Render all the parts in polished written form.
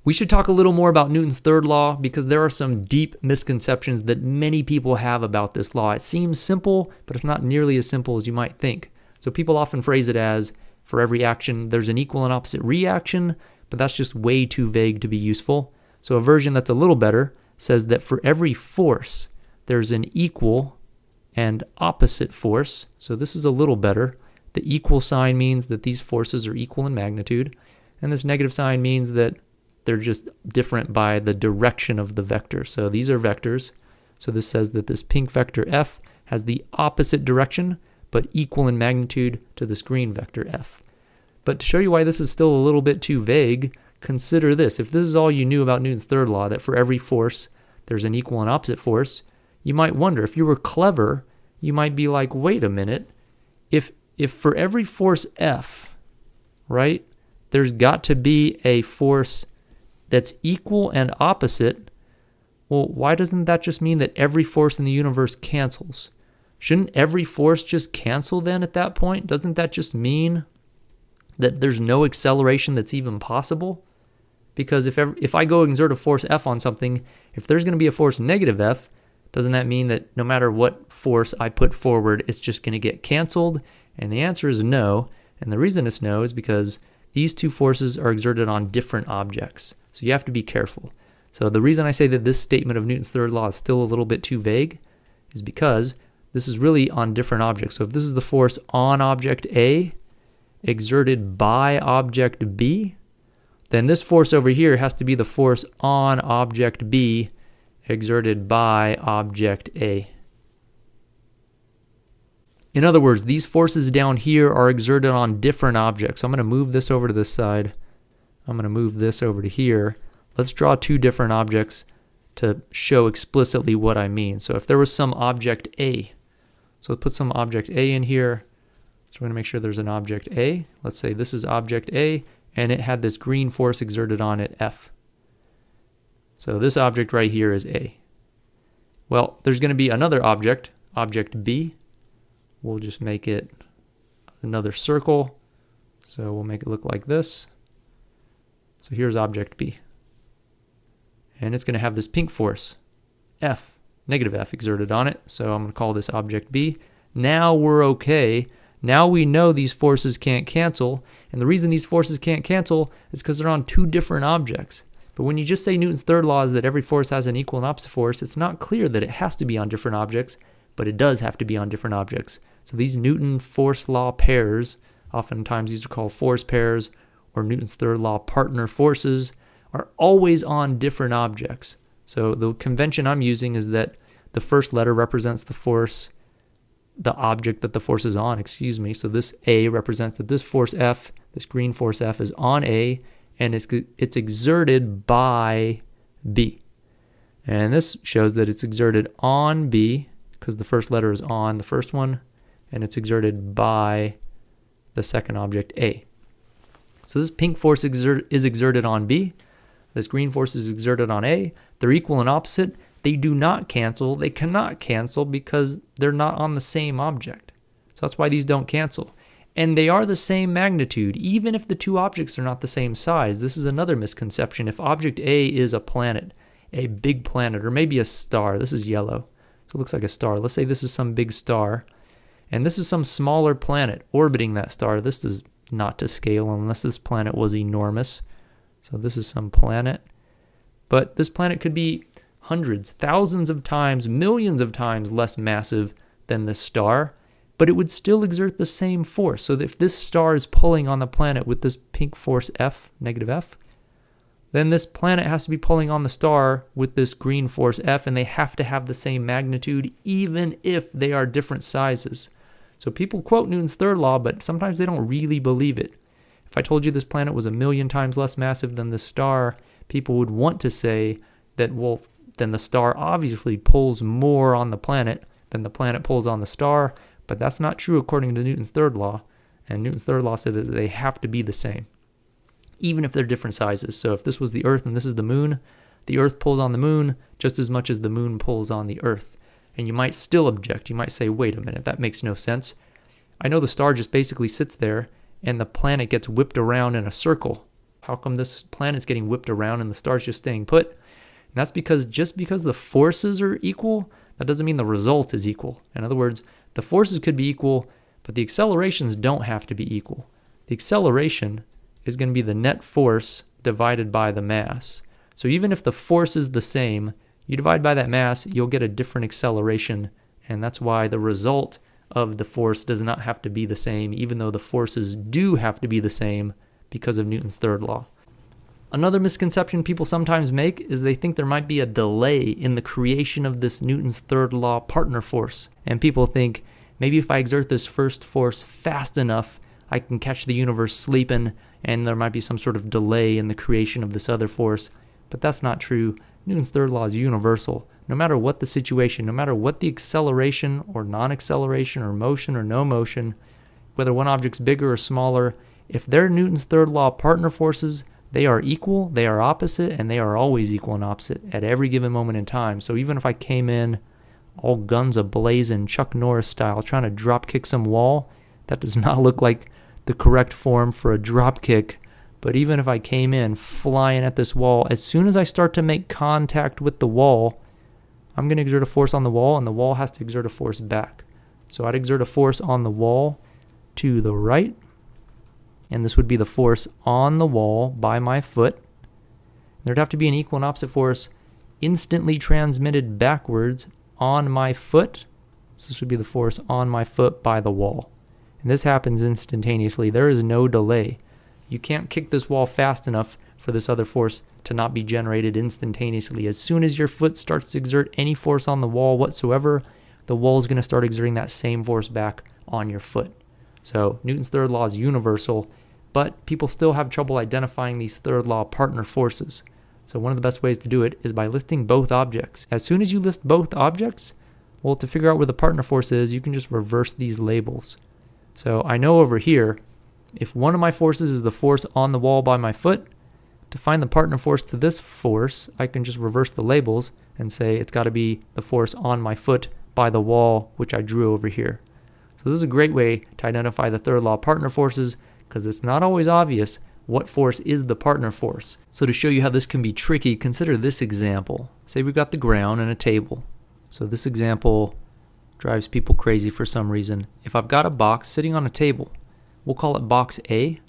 We should talk a little more about Newton's third law because there are some deep misconceptions that many people have about this law. It seems simple, but it's not nearly as simple as you might think. So people often phrase it as, for every action, there's an equal and opposite reaction, but that's just way too vague to be useful. So a version that's a little better says that for every force, there's an equal and opposite force. So this is a little better. The equal sign means that these forces are equal in magnitude, and this negative sign means that they're just different by the direction of the vector. So these are vectors. So this says that this pink vector F has the opposite direction, but equal in magnitude to this green vector F. But to show you why this is still a little bit too vague, consider this. If this is all you knew about Newton's third law, that for every force, there's an equal and opposite force, you might wonder, if you were clever, you might be like, wait a minute, if for every force F, right, there's got to be a force that's equal and opposite, well, why doesn't that just mean that every force in the universe cancels? Shouldn't every force just cancel then at that point? Doesn't that just mean that there's no acceleration that's even possible? Because if I go exert a force F on something, if there's going to be a force negative F, doesn't that mean that no matter what force I put forward, it's just going to get canceled? And the answer is no. And the reason it's no is because these two forces are exerted on different objects. So you have to be careful. So the reason I say that this statement of Newton's third law is still a little bit too vague is because this is really on different objects. So if this is the force on object A exerted by object B, then this force over here has to be the force on object B exerted by object A. In other words, these forces down here are exerted on different objects. So I'm going to move this over to this side. I'm going to move this over to here. Let's draw two different objects to show explicitly what I mean. So if there was some object A, so let's put some object A in here. So we're going to make sure there's an object A. Let's say this is object A, and it had this green force exerted on it, F. So this object right here is A. Well, there's going to be another object, object B. We'll just make it another circle. So we'll make it look like this. So here's object B. And it's going to have this pink force, F, negative F, exerted on it. So I'm going to call this object B. Now we're okay. Now we know these forces can't cancel. And the reason these forces can't cancel is because they're on two different objects. But when you just say Newton's third law is that every force has an equal and opposite force, it's not clear that it has to be on different objects, but it does have to be on different objects. So these Newton force law pairs, oftentimes these are called force pairs or Newton's third law partner forces, are always on different objects. So the convention I'm using is that the first letter represents the force, the object that the force is on, So this A represents that this force F, this green force F, is on A, and it's exerted by B. And this shows that it's exerted on B, because the first letter is on the first one, and it's exerted by the second object, A. So this pink force is exerted on B. This green force is exerted on A. They're equal and opposite. They do not cancel. They cannot cancel because they're not on the same object. So that's why these don't cancel. And they are the same magnitude, even if the two objects are not the same size. This is another misconception. If object A is a planet, a big planet, or maybe a star, this is yellow, so it looks like a star. Let's say this is some big star, and this is some smaller planet orbiting that star. This is not to scale unless this planet was enormous. So this is some planet. But this planet could be hundreds, thousands of times, millions of times less massive than this star, but it would still exert the same force. So that if this star is pulling on the planet with this pink force F, negative F, then this planet has to be pulling on the star with this green force F, and they have to have the same magnitude even if they are different sizes. So people quote Newton's third law, but sometimes they don't really believe it. If I told you this planet was 1,000,000 times less massive than this star, people would want to say that, well, then the star obviously pulls more on the planet than the planet pulls on the star, but that's not true according to Newton's third law. And Newton's third law said that they have to be the same, even if they're different sizes. So if this was the Earth and this is the Earth pulls on the moon just as much as the moon pulls on the Earth. And you might still object. You might say, wait a minute, that makes no sense. I know the star just basically sits there and the planet gets whipped around in a circle. How come this planet's getting whipped around and the star's just staying put? And that's because just because the forces are equal, that doesn't mean the result is equal. In other words, the forces could be equal, but the accelerations don't have to be equal. The acceleration is going to be the net force divided by the mass. So even if the force is the same, you divide by that mass, you'll get a different acceleration, and that's why the result of the force does not have to be the same, even though the forces do have to be the same because of Newton's third law. Another misconception people sometimes make is they think there might be a delay in the creation of this Newton's third law partner force. And people think, maybe if I exert this first force fast enough, I can catch the universe sleeping, and there might be some sort of delay in the creation of this other force. But that's not true. Newton's third law is universal. No matter what the situation, no matter what the acceleration or non-acceleration or motion or no motion, whether one object's bigger or smaller, if they're Newton's third law partner forces, they are equal, they are opposite, and they are always equal and opposite at every given moment in time. So even if I came in all guns a-blazing, Chuck Norris style, trying to drop kick some wall, that does not look like the correct form for a drop kick. But even if I came in flying at this wall, as soon as I start to make contact with the wall, I'm going to exert a force on the wall, and the wall has to exert a force back. So I'd exert a force on the wall to the right, and this would be the force on the wall by my foot. There'd have to be an equal and opposite force instantly transmitted backwards on my foot. So this would be the force on my foot by the wall. And this happens instantaneously. There is no delay. You can't kick this wall fast enough for this other force to not be generated instantaneously. As soon as your foot starts to exert any force on the wall whatsoever, the wall is going to start exerting that same force back on your foot. So Newton's third law is universal, but people still have trouble identifying these third law partner forces. So one of the best ways to do it is by listing both objects. As soon as you list both objects, well, to figure out where the partner force is, you can just reverse these labels. So I know over here, if one of my forces is the force on the wall by my foot, to find the partner force to this force, I can just reverse the labels and say it's got to be the force on my foot by the wall, which I drew over here. So this is a great way to identify the third law partner forces, because it's not always obvious what force is the partner force. So to show you how this can be tricky, consider this example. Say we've got the ground and a table. So this example drives people crazy for some reason. If I've got a box sitting on a table, we'll call it box A.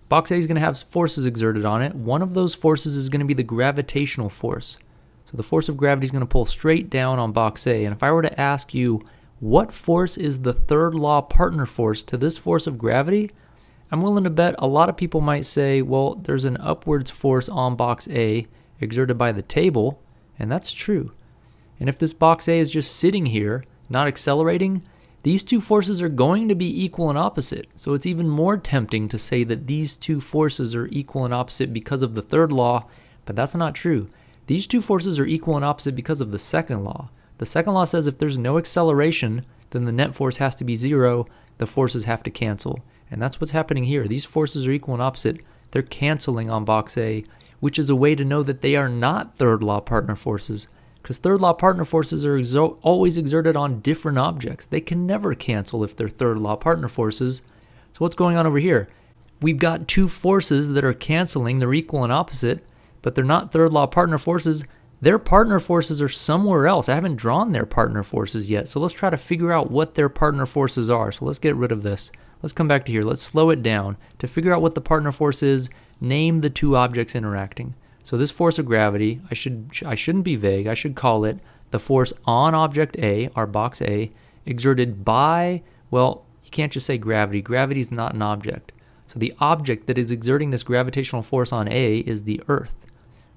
Box A is going to have forces exerted on it. One of those forces is going to be the gravitational force. So the force of gravity is going to pull straight down on box A. And if I were to ask you, what force is the third law partner force to this force of gravity? I'm willing to bet a lot of people might say, well, there's an upwards force on box A exerted by the table, and that's true. And if this box A is just sitting here, not accelerating, these two forces are going to be equal and opposite. So it's even more tempting to say that these two forces are equal and opposite because of the third law, but that's not true. These two forces are equal and opposite because of the second law. The second law says if there's no acceleration, then the net force has to be zero, the forces have to cancel. And that's what's happening here. These forces are equal and opposite. They're canceling on box A, which is a way to know that they are not third law partner forces, because third law partner forces are always exerted on different objects. They can never cancel if they're third law partner forces. So what's going on over here? We've got two forces that are canceling. They're equal and opposite, but they're not third law partner forces. Their partner forces are somewhere else. I haven't drawn their partner forces yet. So let's try to figure out what their partner forces are. So let's get rid of this. Let's come back to here. Let's slow it down. To figure out what the partner force is, name the two objects interacting. So this force of gravity, I shouldn't be vague. I should call it the force on object A, our box A, exerted by, well, you can't just say gravity. Gravity is not an object. So the object that is exerting this gravitational force on A is the Earth.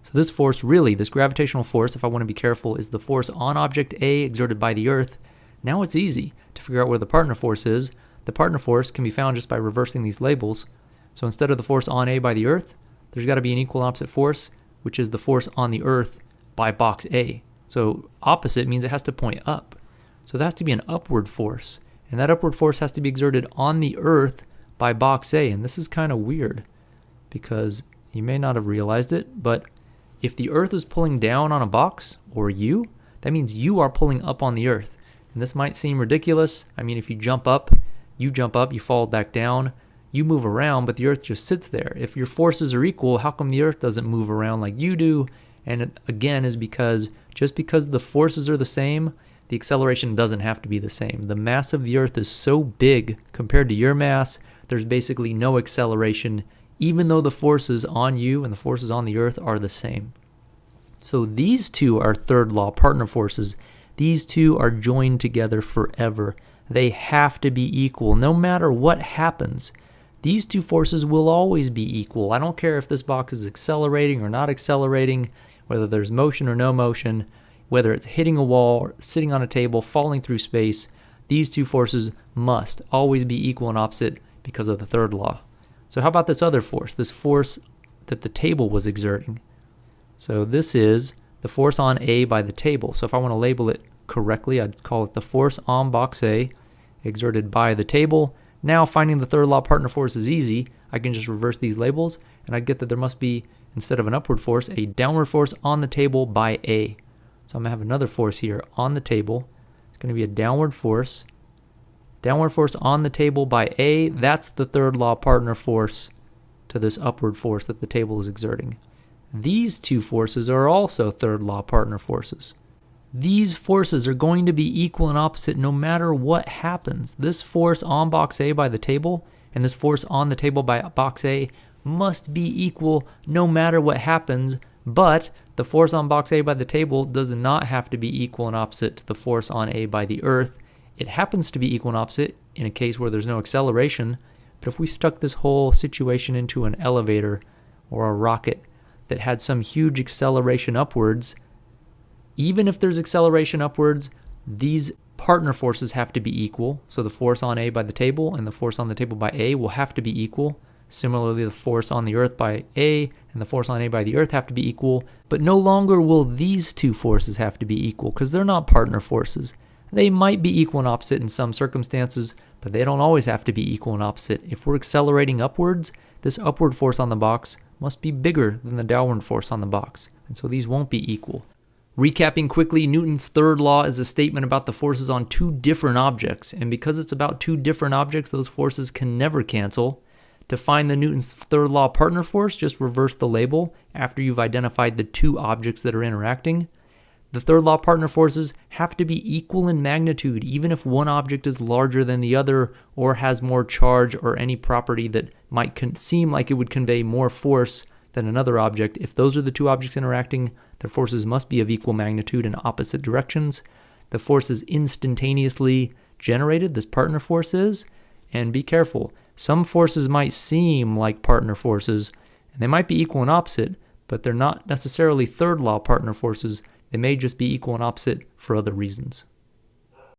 So this force, really, this gravitational force, if I want to be careful, is the force on object A exerted by the Earth. Now it's easy to figure out where the partner force is. The partner force can be found just by reversing these labels. So instead of the force on A by the Earth, there's got to be an equal and opposite force, which is the force on the Earth by box A. So opposite means it has to point up. So there has to be an upward force. And that upward force has to be exerted on the Earth by box A. And this is kind of weird because you may not have realized it, but if the Earth is pulling down on a box, or you, that means you are pulling up on the Earth. And this might seem ridiculous. I mean, if you jump up, you fall back down. you move around, but the Earth just sits there. If your forces are equal, how come the Earth doesn't move around like you do? And it, again, is because just because the forces are the same, the acceleration doesn't have to be the same. The mass of the Earth is so big compared to your mass, there's basically no acceleration, even though the forces on you and the forces on the Earth are the same. So these two are third law partner forces. These two are joined together forever. They have to be equal no matter what happens. These two forces will always be equal. I don't care if this box is accelerating or not accelerating, whether there's motion or no motion, whether it's hitting a wall, sitting on a table, falling through space. These two forces must always be equal and opposite because of the third law. So how about this other force, this force that the table was exerting? So this is the force on A by the table. So if I want to label it correctly, I'd call it the force on box A exerted by the table. Now finding the third law partner force is easy. I can just reverse these labels and I'd get that there must be, instead of an upward force, a downward force on the table by A. So I'm going to have another force here on the table. It's going to be a downward force. Downward force on the table by A. That's the third law partner force to this upward force that the table is exerting. These two forces are also third law partner forces. These forces are going to be equal and opposite no matter what happens. This force on box A by the table and this force on the table by box A must be equal no matter what happens, but the force on box A by the table does not have to be equal and opposite to the force on A by the Earth. It happens to be equal and opposite in a case where there's no acceleration, but if we stuck this whole situation into an elevator or a rocket that had some huge acceleration upwards, even if there's acceleration upwards, these partner forces have to be equal. So the force on A by the table and the force on the table by A will have to be equal. Similarly, the force on the Earth by A and the force on A by the Earth have to be equal, but no longer will these two forces have to be equal because they're not partner forces. They might be equal and opposite in some circumstances, but they don't always have to be equal and opposite. If we're accelerating upwards, this upward force on the box must be bigger than the downward force on the box, and so these won't be equal. Recapping quickly, Newton's third law is a statement about the forces on two different objects, and because it's about two different objects, those forces can never cancel. To find the Newton's third law partner force, just reverse the label after you've identified the two objects that are interacting. The third law partner forces have to be equal in magnitude, even if one object is larger than the other or has more charge or any property that might seem like it would convey more force than another object. If those are the two objects interacting, their forces must be of equal magnitude in opposite directions. The force is instantaneously generated, this partner force is, and be careful. Some forces might seem like partner forces, and they might be equal and opposite, but they're not necessarily third law partner forces. They may just be equal and opposite for other reasons.